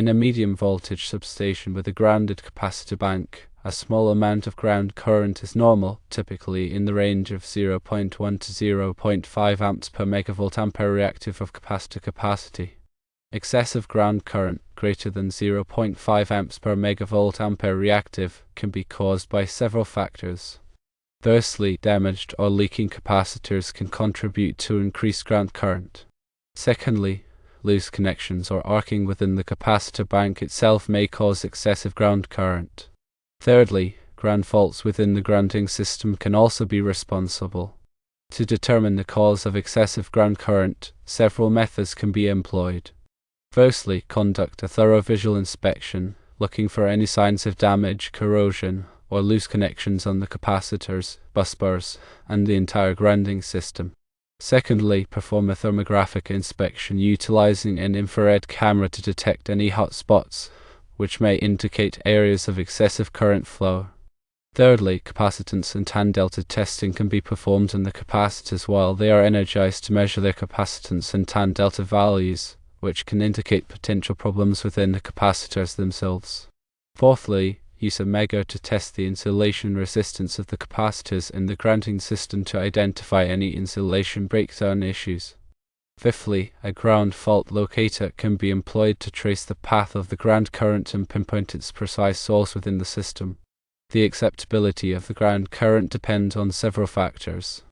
In a medium voltage substation with a grounded capacitor bank, a small amount of ground current is normal, typically in the range of 0.1 to 0.5 amps per megavolt ampere reactive of capacitor capacity. Excessive ground current greater than 0.5 amps per megavolt ampere reactive can be caused by several factors. Firstly, damaged or leaking capacitors can contribute to increased ground current. Secondly, loose connections or arcing within the capacitor bank itself may cause excessive ground current. Thirdly, ground faults within the grounding system can also be responsible. To determine the cause of excessive ground current, several methods can be employed. Firstly, conduct a thorough visual inspection, looking for any signs of damage, corrosion, or loose connections on the capacitors, busbars, and the entire grounding system. Secondly, perform a thermographic inspection utilizing an infrared camera to detect any hot spots, which may indicate areas of excessive current flow. Thirdly, capacitance and tan delta testing can be performed on the capacitors while they are energized to measure their capacitance and tan delta values, which can indicate potential problems within the capacitors themselves. Fourthly, use a megger to test the insulation resistance of the capacitors in the grounding system to identify any insulation breakdown issues. Fifthly, a ground fault locator can be employed to trace the path of the ground current and pinpoint its precise source within the system. The acceptability of the ground current depends on several factors.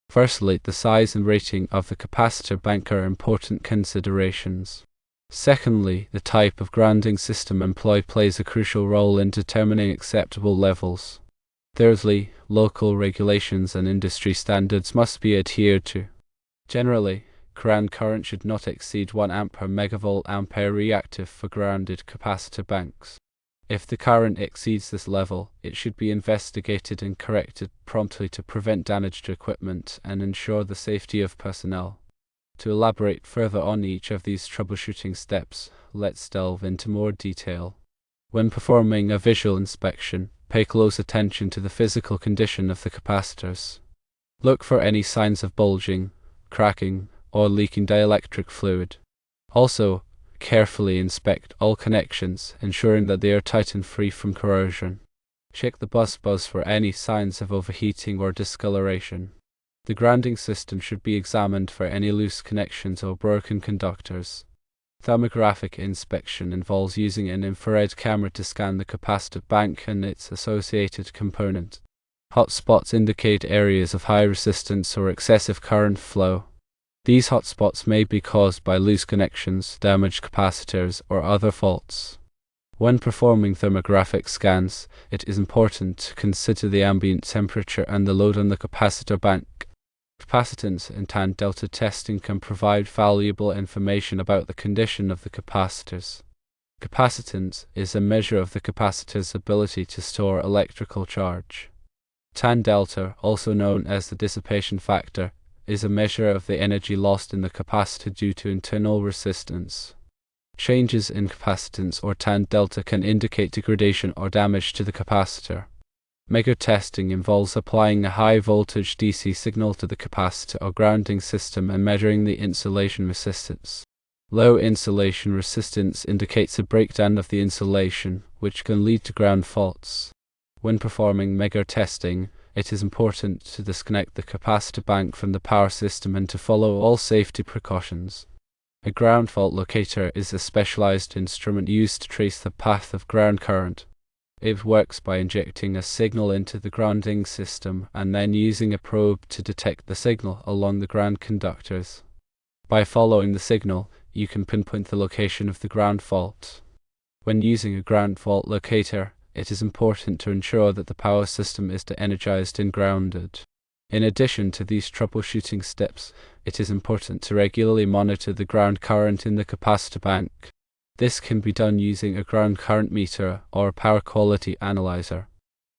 Firstly, the size and rating of the capacitor bank are important considerations. Secondly, the type of grounding system employed plays a crucial role in determining acceptable levels. Thirdly, local regulations and industry standards must be adhered to. Generally, ground current should not exceed 1 amp per megavolt ampere reactive for grounded capacitor banks. If the current exceeds this level, it should be investigated and corrected promptly to prevent damage to equipment and ensure the safety of personnel. To elaborate further on each of these troubleshooting steps, let's delve into more detail. When performing a visual inspection, pay close attention to the physical condition of the capacitors. Look for any signs of bulging, cracking, or leaking dielectric fluid. Also, carefully inspect all connections, ensuring that they are tight and free from corrosion. Check the bus bars for any signs of overheating or discoloration. The grounding system should be examined for any loose connections or broken conductors. Thermographic inspection involves using an infrared camera to scan the capacitor bank and its associated component. Hot spots indicate areas of high resistance or excessive current flow. These hotspots may be caused by loose connections, damaged capacitors, or other faults. When performing thermographic scans, it is important to consider the ambient temperature and the load on the capacitor bank. Capacitance and tan delta testing can provide valuable information about the condition of the capacitors. Capacitance is a measure of the capacitor's ability to store electrical charge. Tan delta, also known as the dissipation factor, is a measure of the energy lost in the capacitor due to internal resistance. Changes in capacitance or tan delta can indicate degradation or damage to the capacitor. Megger testing involves applying a high voltage DC signal to the capacitor or grounding system and measuring the insulation resistance. Low insulation resistance indicates a breakdown of the insulation, which can lead to ground faults. When performing Megger testing, it is important to disconnect the capacitor bank from the power system and to follow all safety precautions. A ground fault locator is a specialized instrument used to trace the path of ground current. It works by injecting a signal into the grounding system and then using a probe to detect the signal along the ground conductors. By following the signal, you can pinpoint the location of the ground fault. When using a ground fault locator, it is important to ensure that the power system is de-energized and grounded. In addition to these troubleshooting steps, it is important to regularly monitor the ground current in the capacitor bank. This can be done using a ground current meter or a power quality analyzer.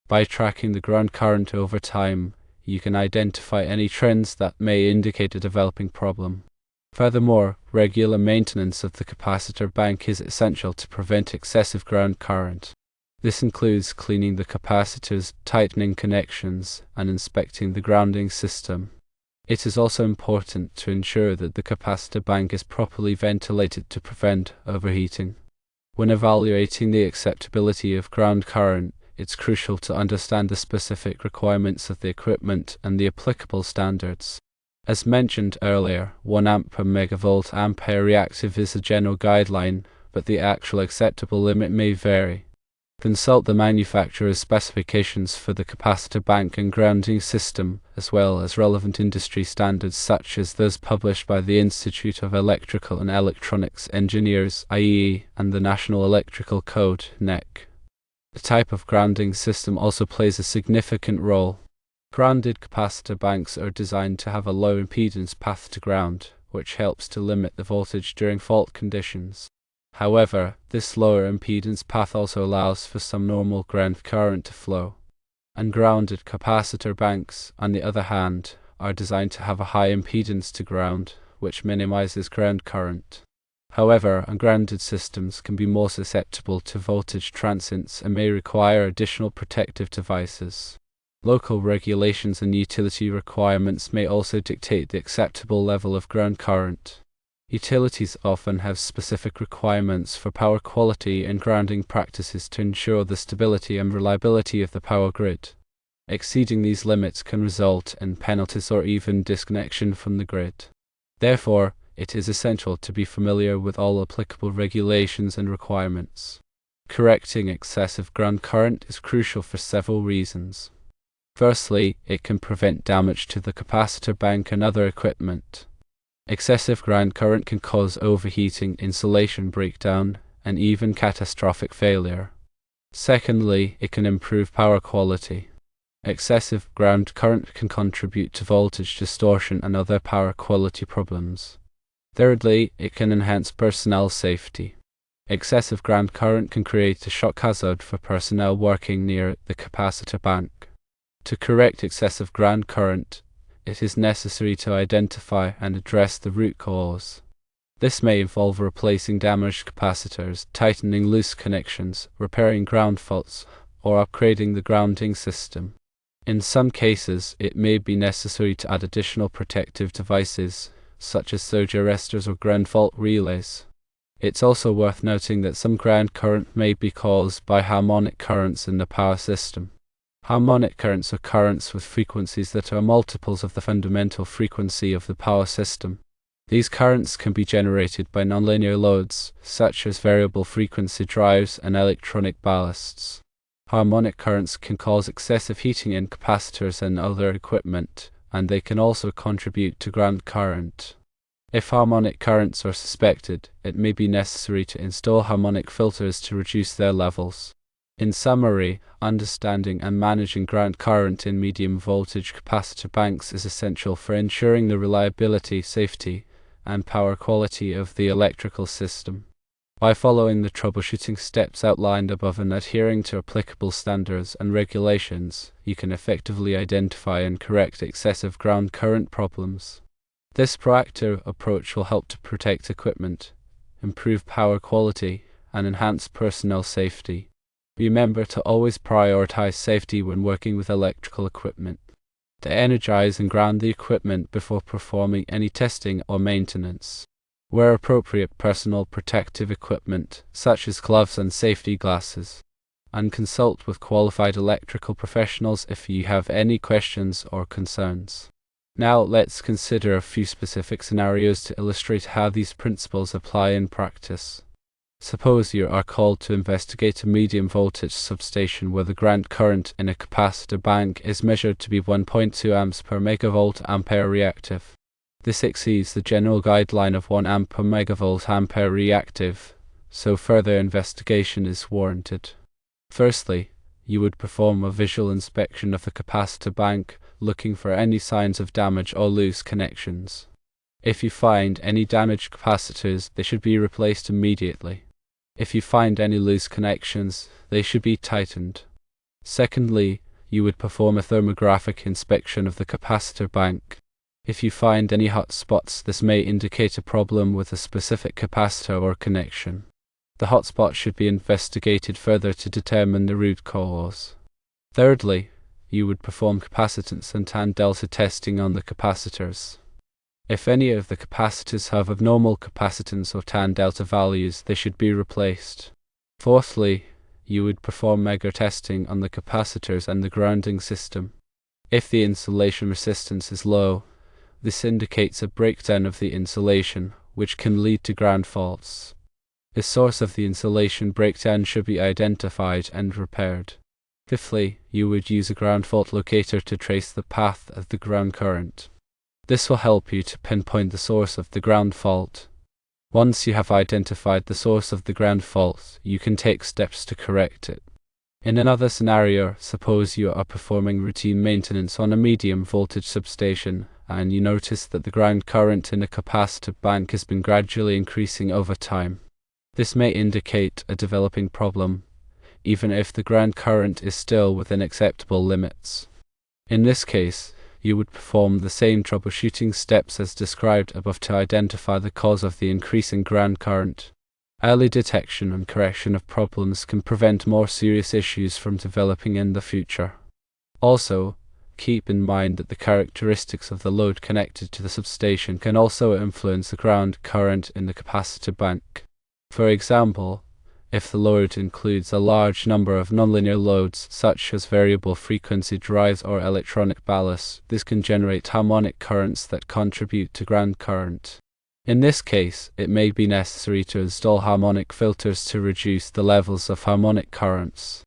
By tracking the ground current over time, you can identify any trends that may indicate a developing problem. Furthermore, regular maintenance of the capacitor bank is essential to prevent excessive ground current. This includes cleaning the capacitors, tightening connections, and inspecting the grounding system. It is also important to ensure that the capacitor bank is properly ventilated to prevent overheating. When evaluating the acceptability of ground current, it's crucial to understand the specific requirements of the equipment and the applicable standards. As mentioned earlier, 1 amp per megavolt ampere reactive is a general guideline, but the actual acceptable limit may vary. Consult the manufacturer's specifications for the capacitor bank and grounding system, as well as relevant industry standards such as those published by the Institute of Electrical and Electronics Engineers (IEE) and the National Electrical Code (NEC). The type of grounding system also plays a significant role. Grounded capacitor banks are designed to have a low impedance path to ground, which helps to limit the voltage during fault conditions. However, this lower impedance path also allows for some normal ground current to flow. Ungrounded capacitor banks, on the other hand, are designed to have a high impedance to ground, which minimizes ground current. However, ungrounded systems can be more susceptible to voltage transients and may require additional protective devices. Local regulations and utility requirements may also dictate the acceptable level of ground current. Utilities often have specific requirements for power quality and grounding practices to ensure the stability and reliability of the power grid. Exceeding these limits can result in penalties or even disconnection from the grid. Therefore, it is essential to be familiar with all applicable regulations and requirements. Correcting excessive ground current is crucial for several reasons. Firstly, it can prevent damage to the capacitor bank and other equipment. Excessive ground current can cause overheating, insulation breakdown, and even catastrophic failure. Secondly, it can improve power quality. Excessive ground current can contribute to voltage distortion and other power quality problems. Thirdly, it can enhance personnel safety. Excessive ground current can create a shock hazard for personnel working near the capacitor bank. To correct excessive ground current, it is necessary to identify and address the root cause. This may involve replacing damaged capacitors, tightening loose connections, repairing ground faults, or upgrading the grounding system. In some cases, it may be necessary to add additional protective devices, such as surge arresters or ground fault relays. It's also worth noting that some ground current may be caused by harmonic currents in the power system. Harmonic currents are currents with frequencies that are multiples of the fundamental frequency of the power system. These currents can be generated by nonlinear loads, such as variable frequency drives and electronic ballasts. Harmonic currents can cause excessive heating in capacitors and other equipment, and they can also contribute to ground current. If harmonic currents are suspected, it may be necessary to install harmonic filters to reduce their levels. In summary, understanding and managing ground current in medium voltage capacitor banks is essential for ensuring the reliability, safety, and power quality of the electrical system. By following the troubleshooting steps outlined above and adhering to applicable standards and regulations, you can effectively identify and correct excessive ground current problems. This proactive approach will help to protect equipment, improve power quality, and enhance personnel safety. Remember to always prioritize safety when working with electrical equipment. To energize and ground the equipment before performing any testing or maintenance. Wear appropriate personal protective equipment, such as gloves and safety glasses. And consult with qualified electrical professionals if you have any questions or concerns. Now let's consider a few specific scenarios to illustrate how these principles apply in practice. Suppose you are called to investigate a medium voltage substation where the ground current in a capacitor bank is measured to be 1.2 amps per megavolt ampere reactive. This exceeds the general guideline of 1 amp per megavolt ampere reactive, so further investigation is warranted. Firstly, you would perform a visual inspection of the capacitor bank, looking for any signs of damage or loose connections. If you find any damaged capacitors, they should be replaced immediately. If you find any loose connections, they should be tightened. Secondly, you would perform a thermographic inspection of the capacitor bank. If you find any hot spots, this may indicate a problem with a specific capacitor or connection. The hot spot should be investigated further to determine the root cause. Thirdly, you would perform capacitance and tan delta testing on the capacitors. If any of the capacitors have abnormal capacitance or tan delta values, they should be replaced. Fourthly, you would perform megar testing on the capacitors and the grounding system. If the insulation resistance is low, this indicates a breakdown of the insulation, which can lead to ground faults. The source of the insulation breakdown should be identified and repaired. Fifthly, you would use a ground fault locator to trace the path of the ground current. This will help you to pinpoint the source of the ground fault. Once you have identified the source of the ground fault, you can take steps to correct it. In another scenario, suppose you are performing routine maintenance on a medium voltage substation and you notice that the ground current in a capacitor bank has been gradually increasing over time. This may indicate a developing problem, even if the ground current is still within acceptable limits. In this case, you would perform the same troubleshooting steps as described above to identify the cause of the increasing ground current. Early detection and correction of problems can prevent more serious issues from developing in the future. Also, keep in mind that the characteristics of the load connected to the substation can also influence the ground current in the capacitor bank. For example, if the load includes a large number of nonlinear loads such as variable frequency drives or electronic ballasts, this can generate harmonic currents that contribute to ground current. In this case, it may be necessary to install harmonic filters to reduce the levels of harmonic currents.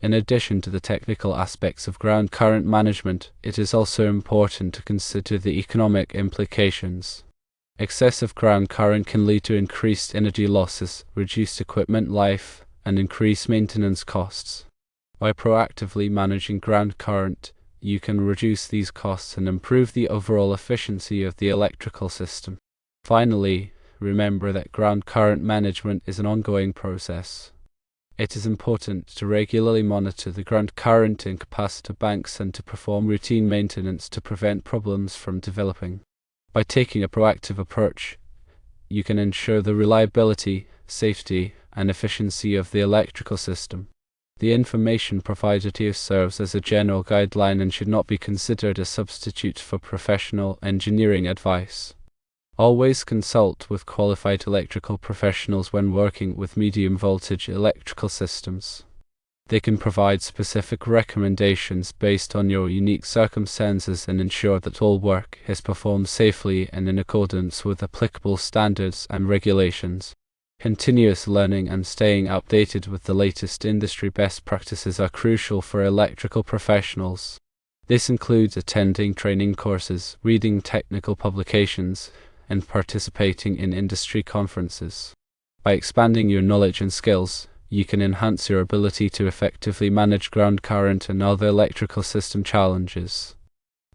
In addition to the technical aspects of ground current management, it is also important to consider the economic implications. Excessive ground current can lead to increased energy losses, reduced equipment life, and increased maintenance costs. By proactively managing ground current, you can reduce these costs and improve the overall efficiency of the electrical system. Finally, remember that ground current management is an ongoing process. It is important to regularly monitor the ground current in capacitor banks and to perform routine maintenance to prevent problems from developing. By taking a proactive approach, you can ensure the reliability, safety, and efficiency of the electrical system. The information provided here serves as a general guideline and should not be considered a substitute for professional engineering advice. Always consult with qualified electrical professionals when working with medium voltage electrical systems. They can provide specific recommendations based on your unique circumstances and ensure that all work is performed safely and in accordance with applicable standards and regulations. Continuous learning and staying updated with the latest industry best practices are crucial for electrical professionals. This includes attending training courses, reading technical publications, and participating in industry conferences. By expanding your knowledge and skills, you can enhance your ability to effectively manage ground current and other electrical system challenges.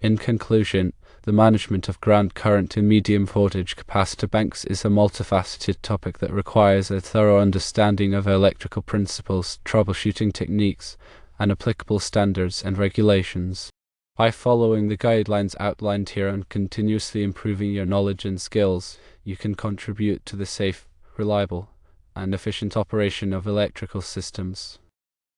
In conclusion, the management of ground current in medium voltage capacitor banks is a multifaceted topic that requires a thorough understanding of electrical principles, troubleshooting techniques, and applicable standards and regulations. By following the guidelines outlined here and continuously improving your knowledge and skills, you can contribute to the safe, reliable, and efficient operation of electrical systems.